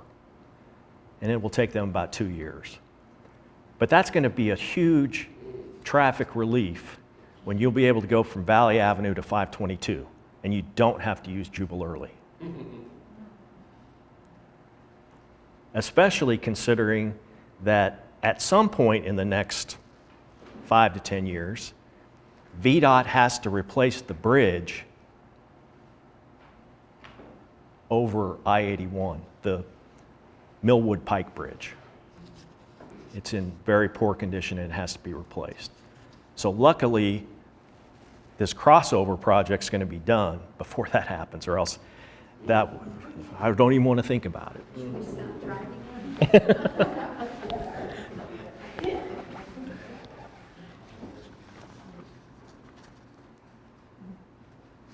And it will take them about 2 years. But that's going to be a huge traffic relief when you'll be able to go from Valley Avenue to 522, and you don't have to use Jubal Early. Especially considering that at some point in the next 5 to 10 years, VDOT has to replace the bridge over I-81, the Millwood Pike Bridge. It's in very poor condition and it has to be replaced. So luckily, this crossover project's going to be done before that happens, or else that, I don't even want to think about it. Should we stop driving?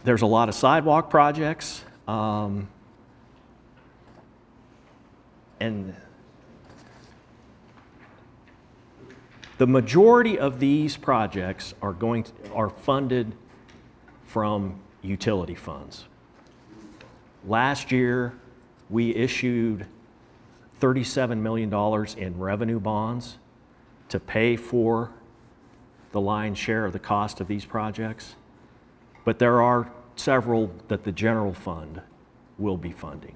There's a lot of sidewalk projects, and the majority of these projects are funded from utility funds. Last year, we issued $37 million in revenue bonds to pay for the lion's share of the cost of these projects. But there are several that the general fund will be funding.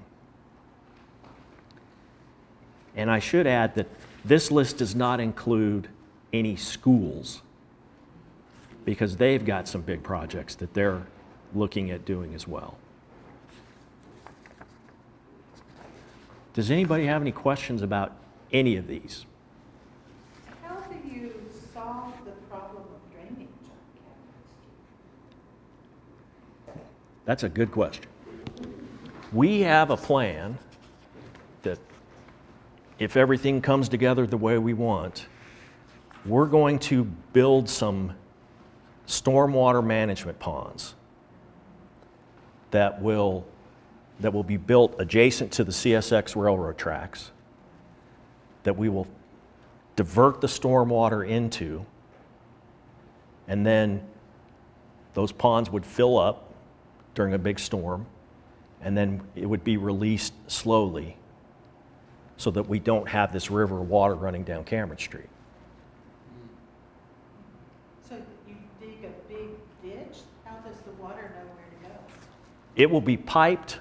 And I should add that this list does not include any schools, because they've got some big projects that they're looking at doing as well. Does anybody have any questions about any of these? How do you solve the problem of drainage on Cameron Street? That's a good question. We have a plan that, if everything comes together the way we want, we're going to build some stormwater management ponds that will be built adjacent to the CSX railroad tracks, that we will divert the stormwater into, and then those ponds would fill up during a big storm, and then it would be released slowly so that we don't have this river of water running down Cameron Street. So you dig a big ditch? How does the water know where to go? It will be piped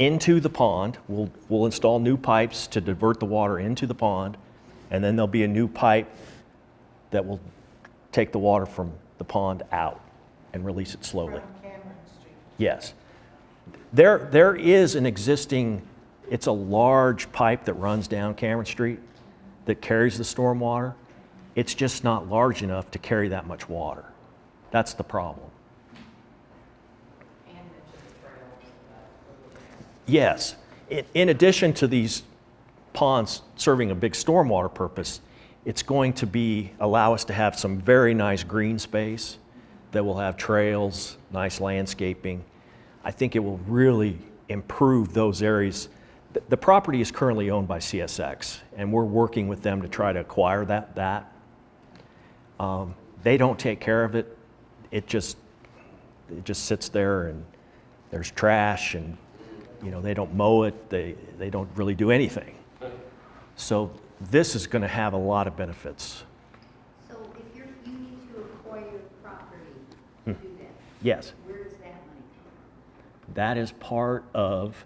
into the pond. We'll install new pipes to divert the water into the pond, and then there'll be a new pipe that will take the water from the pond out and release it slowly. From Cameron Street? Yes. There is an existing, it's a large pipe that runs down Cameron Street that carries the storm water. It's just not large enough to carry that much water. That's the problem. And mentioned trails. Yes. In addition to these ponds serving a big stormwater purpose, it's going to allow us to have some very nice green space that will have trails, nice landscaping. I think it will really improve those areas. The property is currently owned by CSX, and we're working with them to try to acquire that. They don't take care of it. It just sits there, and there's trash, and they don't mow it. They don't really do anything. So this is going to have a lot of benefits. So if you need to acquire property to do that, Yes. where does that money come from? That is part of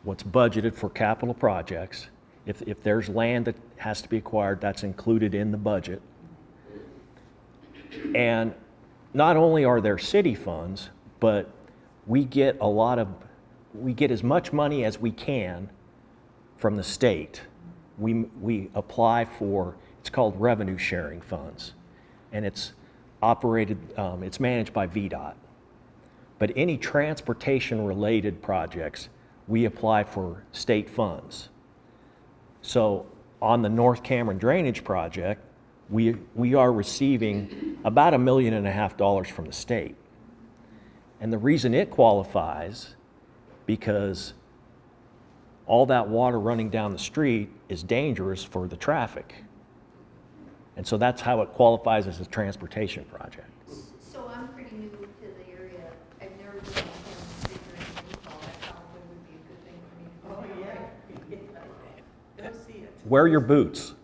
what's budgeted for capital projects. If there's land that has to be acquired, that's included in the budget. And not only are there city funds, but we get as much money as we can from the state we apply for, it's called revenue sharing funds. And it's operated, it's managed by VDOT. But any transportation-related projects, we apply for state funds. So on the North Cameron Drainage Project, we are receiving about $1.5 million from the state. And the reason it qualifies, because all that water running down the street is dangerous for the traffic. And so that's how it qualifies as a transportation project. So I'm pretty new to the area. I've never been on Cameron Street or anything, so that probably would be a good thing for me to do. Oh, yeah. Go see it. Wear your boots.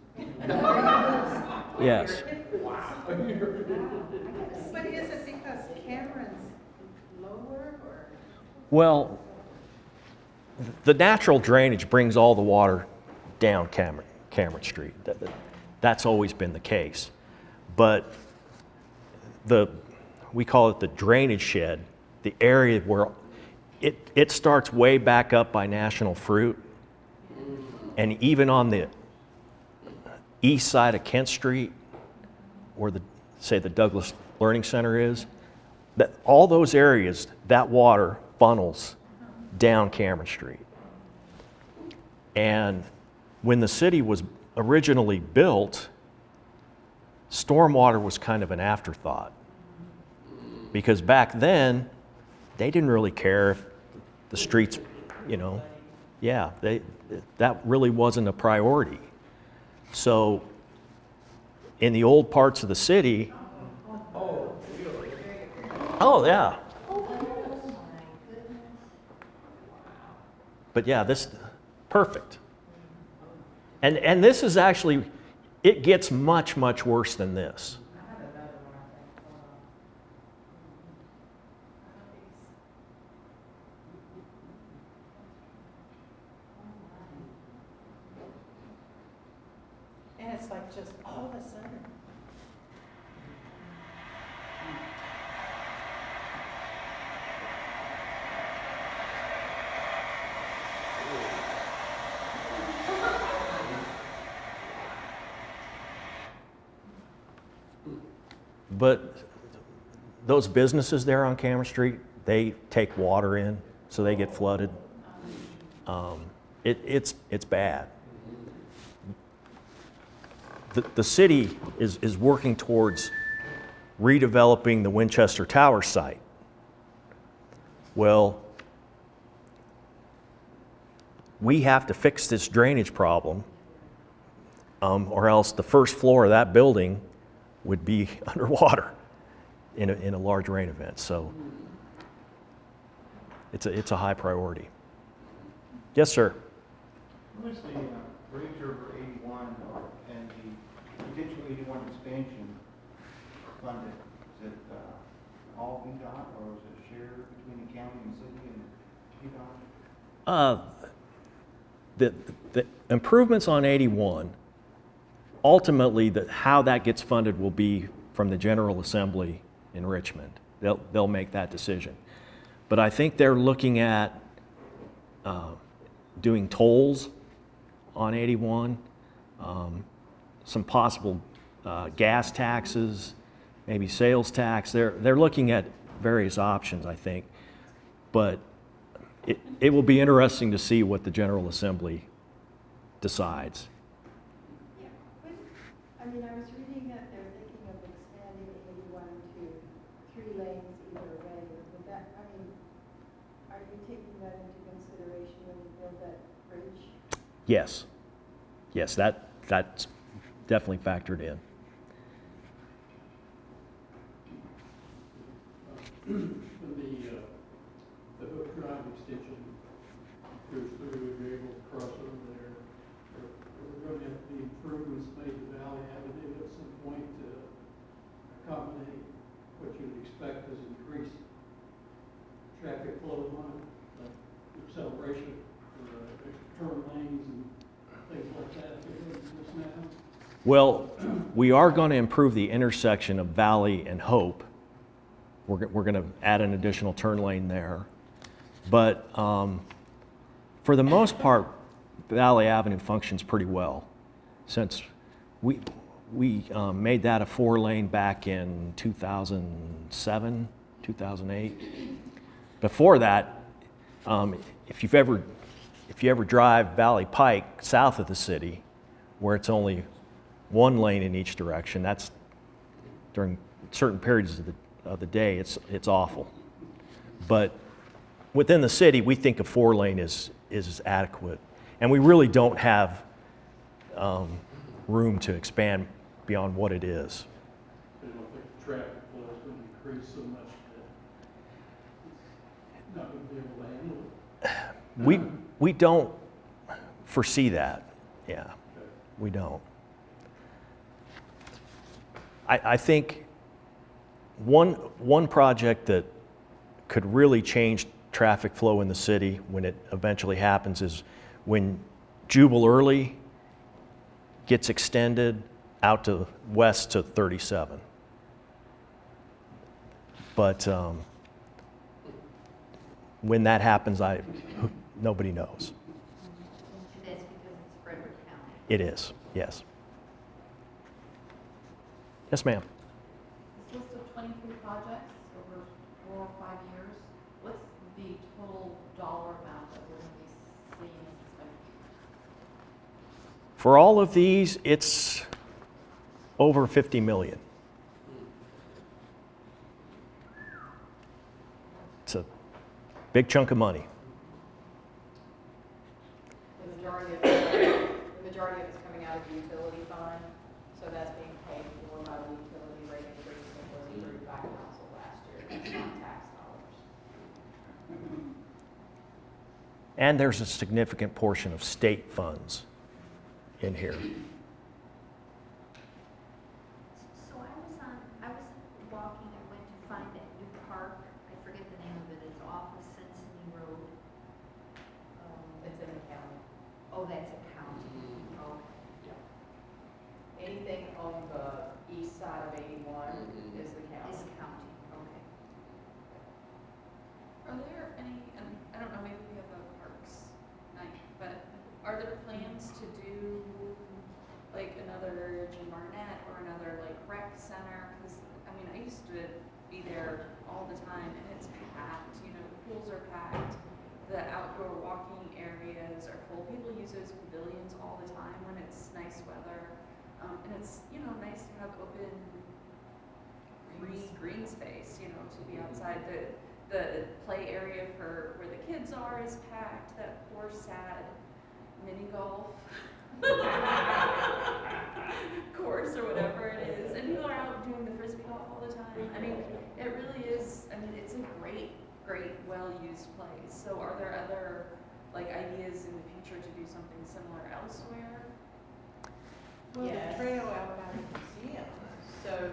Yes. But is it because Cameron's lower or? Well, the natural drainage brings all the water down Cameron Street. That's always been the case. But we call it the drainage shed, the area where it starts way back up by National Fruit, and even on the east side of Kent Street, where say the Douglas Learning Center is, that all those areas, that water funnels down Cameron Street. And when the city was originally built, stormwater was kind of an afterthought. Because back then, they didn't really care if the streets, that really wasn't a priority. So in the old parts of the city, oh yeah. But yeah, this, perfect. And this is actually, it gets much, much worse than this. And it's like just all of a sudden. But those businesses there on Cameron Street, they take water in, so they get flooded. It's bad. The city is working towards redeveloping the Winchester Tower site. Well, we have to fix this drainage problem, or else the first floor of that building would be underwater in a large rain event. So it's a high priority. Yes, sir. How much the bridge over 81 and the potential 81 expansion funded? Is it all VDOT or is it shared between the county and city and VDOT? The improvements on 81, ultimately, how that gets funded will be from the General Assembly in Richmond. They'll make that decision. But I think they're looking at doing tolls on 81, some possible gas taxes, maybe sales tax. They're looking at various options, I think. But it will be interesting to see what the General Assembly decides. I mean, I was reading that they're thinking of expanding 81 to 3 lanes either way. Would that, I mean, are you taking that into consideration when you build that bridge? Yes. Yes, that's definitely factored in. When the Hook Drive extension goes through and you're able to cross over there, are going to have to be improvements made to Valley Avenue at some point to accommodate what you would expect as increased traffic flow on it, like acceleration or turn lanes and things like that. Now. Well, we are going to improve the intersection of Valley and Hope. We're going to add an additional turn lane there. But for the most part, Valley Avenue functions pretty well. Since we made that a 4-lane back in 2007, 2008. Before that, if you ever drive Valley Pike south of the city, where it's only 1 lane in each direction, that's during certain periods of the day, it's awful. But within the city, we think a 4-lane is adequate, and we really don't have room to expand beyond what it is. I don't think the traffic flow is going to increase so much that it's not going to be able to handle it. We don't foresee that. Yeah, we don't. I think one project that could really change traffic flow in the city when it eventually happens is when Jubal Early gets extended out to west to 37. But when that happens, nobody knows. And that's because it's Frederick County. It is, yes. Yes, ma'am. This list of 23 projects over 4 or 5 years, what's the total dollar amount that we're going to be seeing as expenditure? For all of these, it's over 50 million. It's a big chunk of money. The majority of it's coming out of the utility fund, so that's being paid for by the utility rate increase that was approved by council last year. That's not tax dollars. And there's a significant portion of state funds in here. So I was walking, I went to find that new park, I forget the name of it, it's off of Cincinnati Road. It's in the county. Oh, that's a county, okay. Anything on the east side of 81 is the county. Is county, okay. Are there any, and I don't know, maybe we have a parks night, but are there plans to do like another Jim Barnett or another like rec center? Because I mean, I used to be there all the time and it's packed, you know, the pools are packed, the outdoor walking areas are full. People use those pavilions all the time when it's nice weather. And it's, you know, nice to have open free green space, you know, to be outside. The play area for where the kids are is packed, that poor sad mini golf course or whatever it is. And people are out doing the frisbee golf all the time. I mean, it really is, I mean, it's a great, well-used place. So are there other, like, ideas in the future to do something similar elsewhere? Well, the Yes. trail out by the museum. So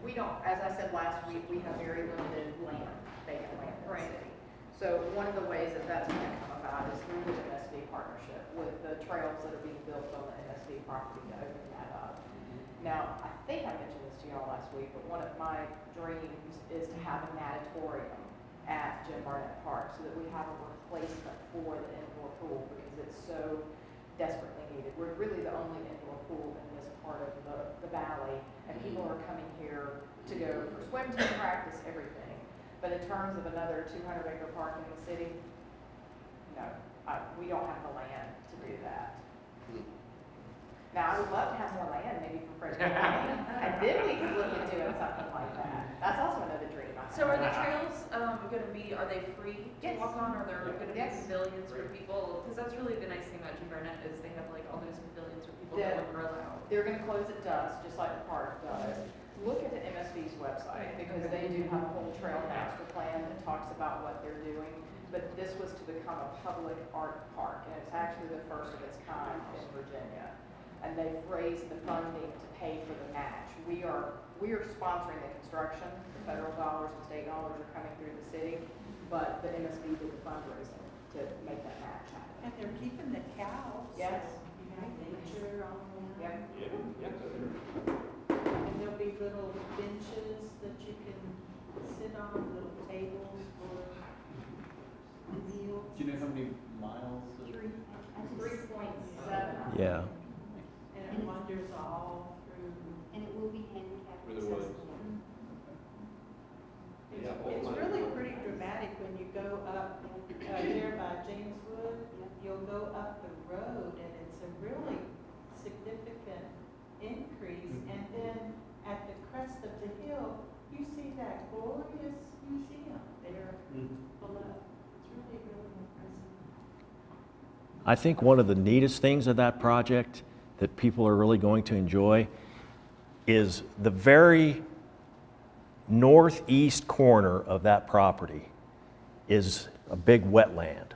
we don't, as I said last week, we have very limited land, vacant land in the Right. city. So one of the ways that that's going to come about is through the MSD partnership with the trails that are being built on the MSD property to open that up. Now, I think I mentioned this to y'all last week, but one of my dreams is to have a natatorium at Jim Barnett Park so that we have a replacement for the indoor pool because it's so desperately needed. We're really the only indoor pool in this part of the valley, and people are coming here to go for swim team practice, everything. But in terms of another 200-acre park in the city, no, we don't have the land to do that. Now, I would love to have more land, maybe from Frederick County, and then we could look at doing something like that. That's also another dream I have. So are the trails going to be, are they free to Yes. walk on, or are there going to be Yes. pavilions for people? Because that's really the nice thing about Jim Barnett is they have like all those pavilions where people Yeah. go and grill out. They're going to close at dusk, just like the park does. Look at the MSD's website, because they do have a whole trail master plan that talks about what they're doing. But this was to become a public art park, and it's actually the first of its kind in Virginia. And they've raised the funding to pay for the match. We are sponsoring the construction. The federal dollars and state dollars are coming through the city, but the MSD did the fundraising to make that match happen. And they're keeping the cows. Yes. You know, nature on them. Yep. And there'll be little benches that you can sit on, little tables for meals. Do you know how many miles of? 3, I It's really pretty dramatic when you go up, here by Jameswood, you'll go up the road and it's a really significant increase. And then at the crest of the hill, you see that glorious museum there below. It's really, really impressive. I think one of the neatest things of that project that people are really going to enjoy is the very northeast corner of that property is a big wetland.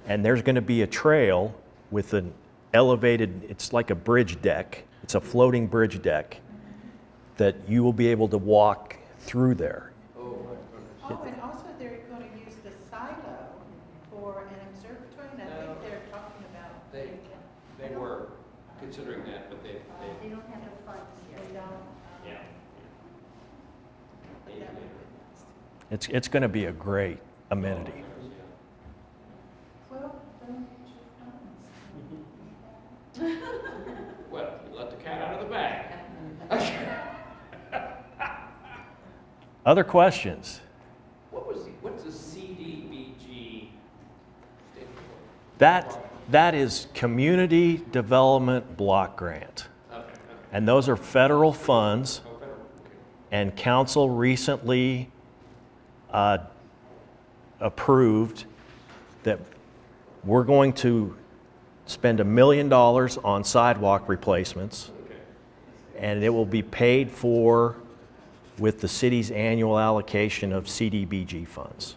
And there's going to be a trail with an elevated, it's like a bridge deck. It's a floating bridge deck that you will be able to walk through there. Oh, and also they're going to use the silo for an observatory, and I think they're talking about. They were considering that, but they They don't have the funds yet. They don't. yeah. But that would be It's going to be a great amenity. Well, don't get your funds. Well, you let the cat out of the bag. Other questions? What's the CDBG stand for? That is Community Development Block Grant. Okay. And those are federal funds. Oh, federal. Okay. And council recently approved that we're going to spend $1 million on sidewalk replacements, Okay. and it will be paid for with the city's annual allocation of CDBG funds.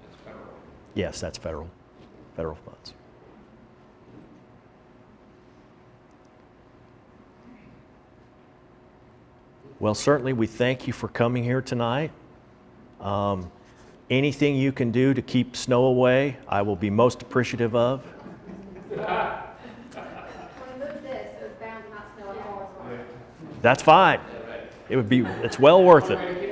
That's federal. Yes, that's federal funds. Well, certainly we thank you for coming here tonight. Anything you can do to keep snow away, I will be most appreciative of. When we moved this, it was bound to not snow at all. That's fine. It's well worth it.